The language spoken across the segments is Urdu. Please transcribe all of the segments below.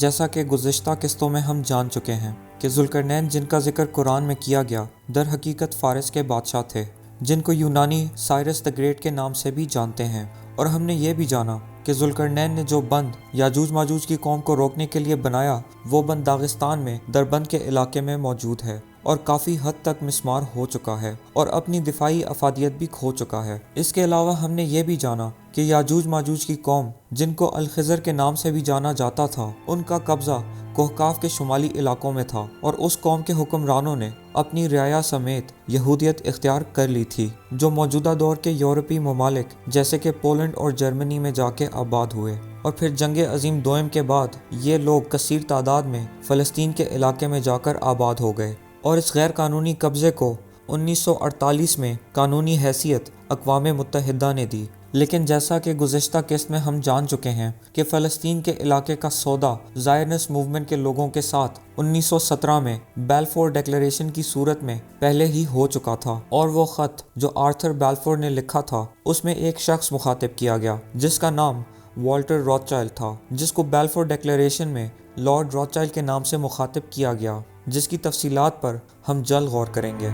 جیسا کہ گزشتہ قسطوں میں ہم جان چکے ہیں کہ ذوالقرنین جن کا ذکر قرآن میں کیا گیا در حقیقت فارس کے بادشاہ تھے، جن کو یونانی سائرس دی گریٹ کے نام سے بھی جانتے ہیں۔ اور ہم نے یہ بھی جانا کہ ذوالقرنین نے جو بند یاجوج ماجوج کی قوم کو روکنے کے لیے بنایا، وہ بند داغستان میں دربند کے علاقے میں موجود ہے اور کافی حد تک مسمار ہو چکا ہے اور اپنی دفاعی افادیت بھی کھو چکا ہے۔ اس کے علاوہ ہم نے یہ بھی جانا کہ یاجوج ماجوج کی قوم، جن کو الخضر کے نام سے بھی جانا جاتا تھا، ان کا قبضہ کوہکاف کے شمالی علاقوں میں تھا اور اس قوم کے حکمرانوں نے اپنی رعایا سمیت یہودیت اختیار کر لی تھی، جو موجودہ دور کے یورپی ممالک جیسے کہ پولینڈ اور جرمنی میں جا کے آباد ہوئے۔ اور پھر جنگ عظیم دوئم کے بعد یہ لوگ کثیر تعداد میں فلسطین کے علاقے میں جا کر آباد ہو گئے اور اس غیر قانونی قبضے کو 1948 میں قانونی حیثیت اقوام متحدہ نے دی۔ لیکن جیسا کہ گزشتہ قسط میں ہم جان چکے ہیں کہ فلسطین کے علاقے کا سودا زائرنس موومنٹ کے لوگوں کے ساتھ 1917 میں بیلفور ڈیکلیریشن کی صورت میں پہلے ہی ہو چکا تھا، اور وہ خط جو آرتھر بیلفور نے لکھا تھا اس میں ایک شخص مخاطب کیا گیا جس کا نام والٹر روتھچائلڈ تھا، جس کو بیلفور ڈیکلیریشن میں لارڈ روتھچائلڈ کے نام سے مخاطب کیا گیا، جس کی تفصیلات پر ہم جلد غور کریں گے۔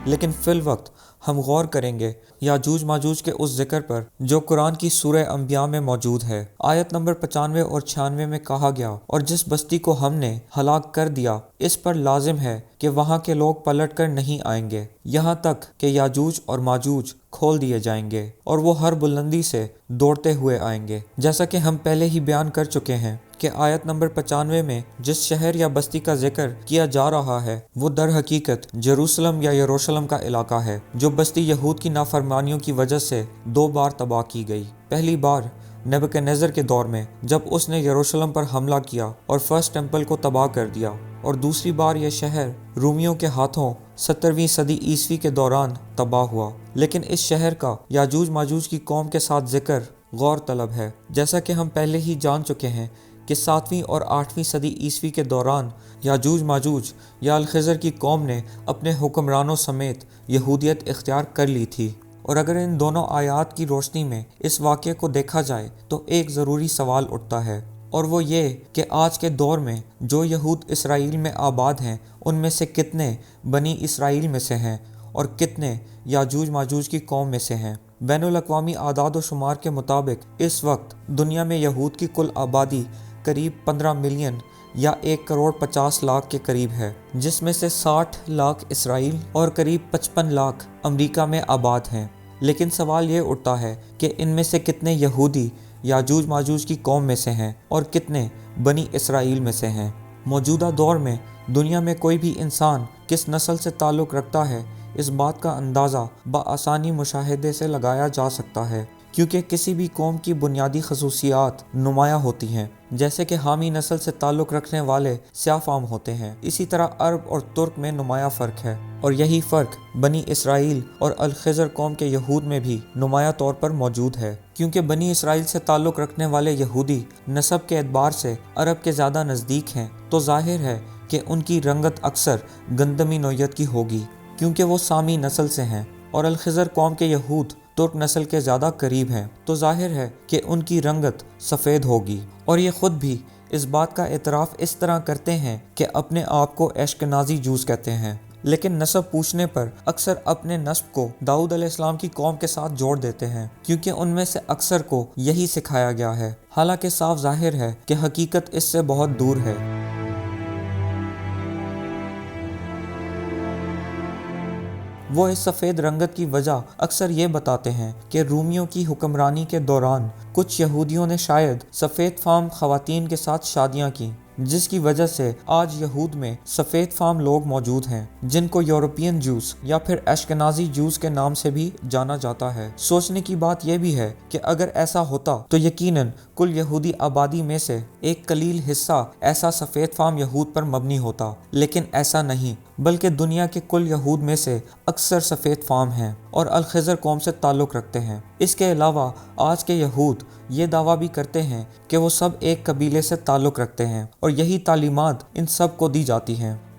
لیکن فی الوقت ہم غور کریں گے یاجوج ماجوج کے اس ذکر پر جو قرآن کی سورہ انبیاء میں موجود ہے۔ آیت نمبر 95 اور 96 میں کہا گیا، اور جس بستی کو ہم نے ہلاک کر دیا اس پر لازم ہے کہ وہاں کے لوگ پلٹ کر نہیں آئیں گے یہاں تک کہ یاجوج اور ماجوج کھول دیے جائیں گے اور وہ ہر بلندی سے دوڑتے ہوئے آئیں گے۔ جیسا کہ ہم پہلے ہی بیان کر چکے ہیں کہ آیت نمبر 95 میں جس شہر یا بستی کا ذکر کیا جا رہا ہے وہ در حقیقت جیروسلم یا یروشلم کا علاقہ ہے، جو بستی یہود کی نافرمانیوں کی وجہ سے 2 بار تباہ کی گئی۔ پہلی بار نبوکدنیزر کے دور میں جب اس نے یروشلم پر حملہ کیا اور فرسٹ ٹیمپل کو تباہ کر دیا، اور دوسری بار یہ شہر رومیوں کے ہاتھوں 17ویں صدی عیسوی کے دوران تباہ ہوا۔ لیکن اس شہر کا یاجوج ماجوج کی قوم کے ساتھ ذکر غور طلب ہے، جیسا کہ ہم پہلے ہی جان چکے ہیں کہ 7ویں اور 8ویں صدی عیسوی کے دوران یاجوج ماجوج یا الخضر کی قوم نے اپنے حکمرانوں سمیت یہودیت اختیار کر لی تھی۔ اور اگر ان دونوں آیات کی روشنی میں اس واقعے کو دیکھا جائے تو ایک ضروری سوال اٹھتا ہے، اور وہ یہ کہ آج کے دور میں جو یہود اسرائیل میں آباد ہیں ان میں سے کتنے بنی اسرائیل میں سے ہیں اور کتنے یاجوج ماجوج کی قوم میں سے ہیں۔ بین الاقوامی اعداد و شمار کے مطابق اس وقت دنیا میں یہود کی کل آبادی قریب 15 ملین یا 1,50,00,000 کے قریب ہے، جس میں سے 60 لاکھ اسرائیل اور قریب 55 لاکھ امریکہ میں آباد ہیں۔ لیکن سوال یہ اٹھتا ہے کہ ان میں سے کتنے یہودی یاجوج ماجوج کی قوم میں سے ہیں اور کتنے بنی اسرائیل میں سے ہیں۔ موجودہ دور میں دنیا میں کوئی بھی انسان کس نسل سے تعلق رکھتا ہے، اس بات کا اندازہ بآسانی مشاہدے سے لگایا جا سکتا ہے، کیونکہ کسی بھی قوم کی بنیادی خصوصیات نمایاں ہوتی ہیں۔ جیسے کہ حامی نسل سے تعلق رکھنے والے سیاہ فام ہوتے ہیں، اسی طرح عرب اور ترک میں نمایاں فرق ہے، اور یہی فرق بنی اسرائیل اور الخضر قوم کے یہود میں بھی نمایاں طور پر موجود ہے۔ کیونکہ بنی اسرائیل سے تعلق رکھنے والے یہودی نسب کے اعتبار سے عرب کے زیادہ نزدیک ہیں، تو ظاہر ہے کہ ان کی رنگت اکثر گندمی نوعیت کی ہوگی کیونکہ وہ سامی نسل سے ہیں، اور الخضر قوم کے یہود ترک نسل کے زیادہ قریب ہیں، تو ظاہر ہے کہ ان کی رنگت سفید ہوگی۔ اور یہ خود بھی اس بات کا اعتراف اس طرح کرتے ہیں کہ اپنے آپ کو اشکنازی جوز کہتے ہیں، لیکن نسب پوچھنے پر اکثر اپنے نسب کو داؤد علیہ السلام کی قوم کے ساتھ جوڑ دیتے ہیں، کیونکہ ان میں سے اکثر کو یہی سکھایا گیا ہے، حالانکہ صاف ظاہر ہے کہ حقیقت اس سے بہت دور ہے۔ وہ اس سفید رنگت کی وجہ اکثر یہ بتاتے ہیں کہ رومیوں کی حکمرانی کے دوران کچھ یہودیوں نے شاید سفید فام خواتین کے ساتھ شادیاں کی، جس کی وجہ سے آج یہود میں سفید فام لوگ موجود ہیں، جن کو یورپین جوز یا پھر اشکنازی جوز کے نام سے بھی جانا جاتا ہے۔ سوچنے کی بات یہ بھی ہے کہ اگر ایسا ہوتا تو یقیناً کل یہودی آبادی میں سے ایک قلیل حصہ ایسا سفید فام یہود پر مبنی ہوتا، لیکن ایسا نہیں، بلکہ دنیا کے کل یہود میں سے اکثر سفید فام ہیں اور الخضر قوم سے تعلق رکھتے ہیں۔ اس کے علاوہ آج کے یہود یہ دعویٰ بھی کرتے ہیں کہ وہ سب ایک قبیلے سے تعلق رکھتے ہیں، اور یہی تعلیمات ان سب کو دی جاتی ہیں۔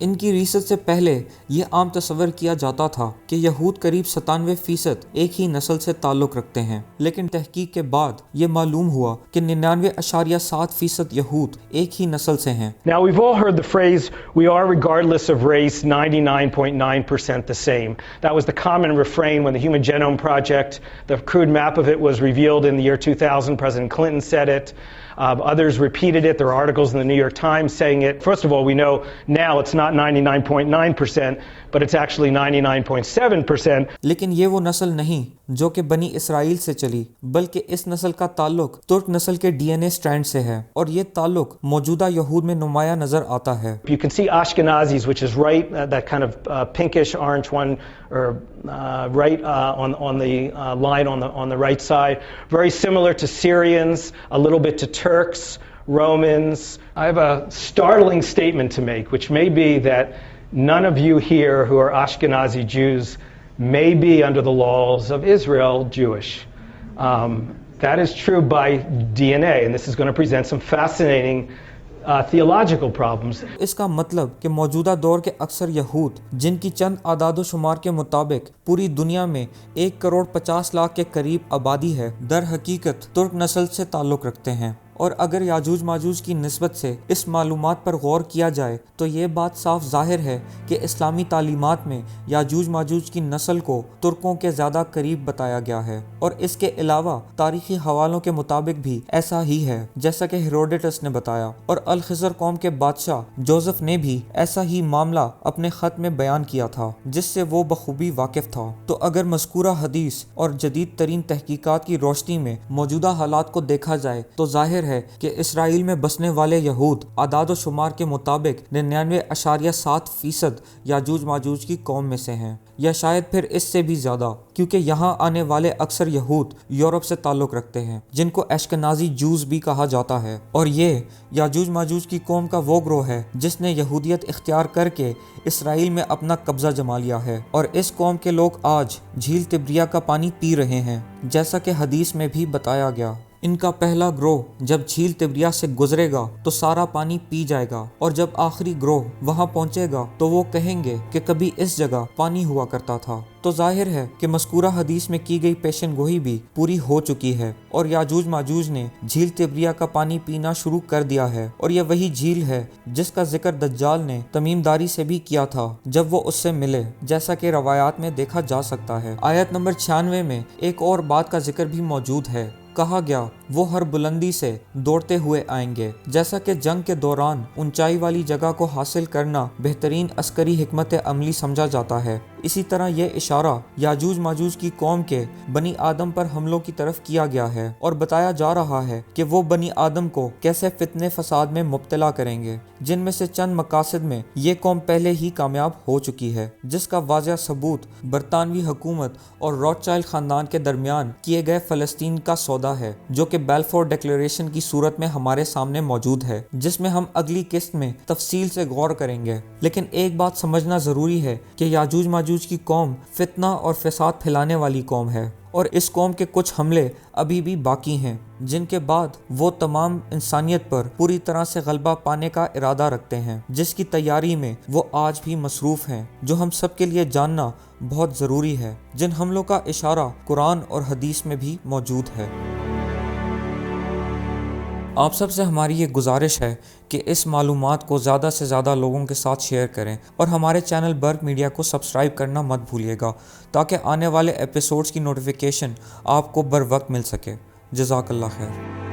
ان کی ریست سے پہلے یہ عام تصور کیا جاتا تھا کہ یہود قریب 97% ایک ہی نسل سے تعلق رکھتے ہیں، لیکن تحقیق کے بعد یہ معلوم ہوا کہ 99.7% یہود ایک ہی نسل سے ہیں۔ Now we've all heard the phrase, we are regardless of race 99.9% the same. That was the common refrain when the Human Genome Project, the crude map of it was revealed in the year 2000. President Clinton said it. Others repeated it. There are articles in the New York Times saying it. First of all, we know now it's not 99.9%, but it's actually 99.7%. لیکن یہ وہ نسل نہیں جو کہ بنی اسرائیل سے چلی، بلکہ اس نسل کا تعلق ترک نسل کے ڈی این اے سٹرینڈ سے ہے، اور یہ تعلق موجودہ یہود میں نمایاں نظر آتا ہے۔ You can see Ashkenazis, which is right, that kind of pinkish orange one, or right on the line on the right side, very similar to Syrians, a little bit to Turks, Romans. I have a startling statement to make, which may be that none of you here who are Ashkenazi Jews may be under the laws of Israel Jewish. That is true by DNA, and this is going to present some fascinating theological problems. اس کا مطلب کہ موجودہ دور کے اکثر یہود، جن کی چند اعداد و شمار کے مطابق پوری دنیا میں 1.50 کروڑ کے قریب آبادی ہے، در حقیقت ترک نسل سے تعلق رکھتے ہیں۔ اور اگر یاجوج ماجوج کی نسبت سے اس معلومات پر غور کیا جائے تو یہ بات صاف ظاہر ہے کہ اسلامی تعلیمات میں یاجوج ماجوج کی نسل کو ترکوں کے زیادہ قریب بتایا گیا ہے، اور اس کے علاوہ تاریخی حوالوں کے مطابق بھی ایسا ہی ہے، جیسا کہ ہیروڈیٹس نے بتایا، اور الخضر قوم کے بادشاہ جوزف نے بھی ایسا ہی معاملہ اپنے خط میں بیان کیا تھا، جس سے وہ بخوبی واقف تھا۔ تو اگر مذکورہ حدیث اور جدید ترین تحقیقات کی روشنی میں موجودہ حالات کو دیکھا جائے تو ظاہر ہے کہ اسرائیل میں بسنے والے یہود اعداد و شمار کے مطابق 99.7% یاجوج ماجوج کی قوم میں سے ہیں، یا شاید پھر اس سے بھی زیادہ، کیونکہ یہاں آنے والے اکثر یہود یورپ سے تعلق رکھتے ہیں، جن کو اشکنازی جوز بھی کہا جاتا ہے، اور یہ یاجوج ماجوج کی قوم کا وہ گروہ ہے جس نے یہودیت اختیار کر کے اسرائیل میں اپنا قبضہ جما لیا ہے، اور اس قوم کے لوگ آج جھیل تبریہ کا پانی پی رہے ہیں، جیسا کہ حدیث میں بھی بتایا گیا۔ ان کا پہلا گروہ جب جھیل تبریہ سے گزرے گا تو سارا پانی پی جائے گا، اور جب آخری گروہ وہاں پہنچے گا تو وہ کہیں گے کہ کبھی اس جگہ پانی ہوا کرتا تھا۔ تو ظاہر ہے کہ مذکورہ حدیث میں کی گئی پیشن گوئی بھی پوری ہو چکی ہے، اور یاجوج ماجوج نے جھیل تبریہ کا پانی پینا شروع کر دیا ہے، اور یہ وہی جھیل ہے جس کا ذکر دجال نے تمیم داری سے بھی کیا تھا جب وہ اس سے ملے، جیسا کہ روایات میں دیکھا جا سکتا ہے۔ آیت نمبر 96 میں ایک اور بات کا ذکر بھی موجود ہے، کہا گیا وہ ہر بلندی سے دوڑتے ہوئے آئیں گے، جیسا کہ جنگ کے دوران اونچائی والی جگہ کو حاصل کرنا بہترین عسکری حکمت عملی سمجھا جاتا ہے، اسی طرح یہ اشارہ یاجوج ماجوج کی قوم کے بنی آدم پر حملوں کی طرف کیا گیا ہے، اور بتایا جا رہا ہے کہ وہ بنی آدم کو کیسے فتنے فساد میں مبتلا کریں گے، جن میں سے چند مقاصد میں یہ قوم پہلے ہی کامیاب ہو چکی ہے، جس کا واضح ثبوت برطانوی حکومت اور روتھ چائلڈ خاندان کے درمیان کیے گئے فلسطین کا سودا ہے، جو کہ بیلفور ڈکلیریشن کی صورت میں ہمارے سامنے موجود ہے، جس میں ہم اگلی قسط میں تفصیل سے غور کریں گے۔ لیکن ایک بات سمجھنا ضروری ہے کہ یاجوج ماجوج کی قوم فتنہ اور فساد پھیلانے والی قوم ہے، اور اس قوم کے کچھ حملے ابھی بھی باقی ہیں، جن کے بعد وہ تمام انسانیت پر پوری طرح سے غلبہ پانے کا ارادہ رکھتے ہیں، جس کی تیاری میں وہ آج بھی مصروف ہیں، جو ہم سب کے لیے جاننا بہت ضروری ہے، جن حملوں کا اشارہ قرآن اور حدیث میں بھی موجود ہے۔ آپ سب سے ہماری یہ گزارش ہے کہ اس معلومات کو زیادہ سے زیادہ لوگوں کے ساتھ شیئر کریں، اور ہمارے چینل برق میڈیا کو سبسکرائب کرنا مت بھولیے گا، تاکہ آنے والے ایپیسوڈز کی نوٹیفیکیشن آپ کو بر وقت مل سکے۔ جزاک اللہ خیر۔